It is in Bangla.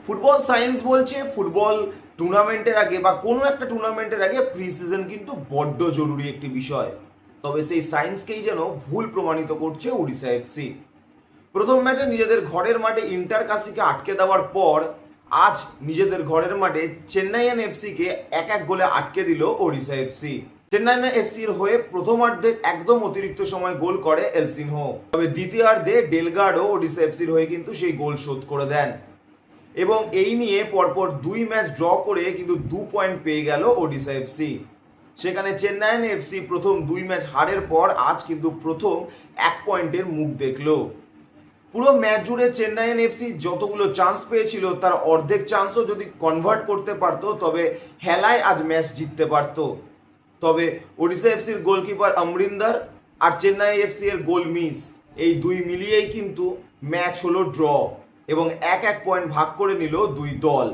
ফুটবল সায়েন্স বলছে ফুটবল টুর্নামেন্টের আগে বা কোনো একটা টুর্নামেন্টের আগে প্রি সিজন কিন্তু বড্ড জরুরি একটি বিষয়। তবে সেই সায়েন্সকেই যেন ভুল প্রমাণিত করছে ওড়িশা এফসি। প্রথম ম্যাচে নিজেদের ঘরের মাঠে ইন্টার কাশিকে আটকে দেওয়ার পর আজ নিজেদের ঘরের মাঠে চেন্নাইয়ান এফসিকে 1-1 গোলে আটকে দিল ওড়িশা এফসি। চেন্নাইয়ান এফসির হয়ে প্রথমার্ধে একদম অতিরিক্ত সময় গোল করে এলসিনহো, তবে দ্বিতীয়ার্ধে ডেলগার্ডো ওড়িশা এফসির হয়ে কিন্তু সেই গোল শোধ করে দেন এবং এই নিয়ে পরপর 2 ম্যাচ ড্র করে কিন্তু 2 পয়েন্ট পেয়ে গেল ওড়িশা এফসি। সেখানে চেন্নাইয়ান এফসি প্রথম 2 ম্যাচ হারের পর আজ কিন্তু প্রথম 1 পয়েন্টের মুখ দেখলো। পুরো ম্যাচ জুড়ে চেন্নাইয়ান এফসি যতগুলো চান্স পেয়েছিল তার অর্ধেক চান্সও যদি কনভার্ট করতে পারতো তবে হেলায় আজ ম্যাচ জিততে পারতো। তবে ওড়িশা এফসির গোলকিপার অমরিন্দর আর চেন্নাই এফসি এর গোল মিস, এই দুই মিলিয়েই কিন্তু ম্যাচ হলো ড্র এবং 1-1 পয়েন্ট ভাগ করে নিল দুই দল।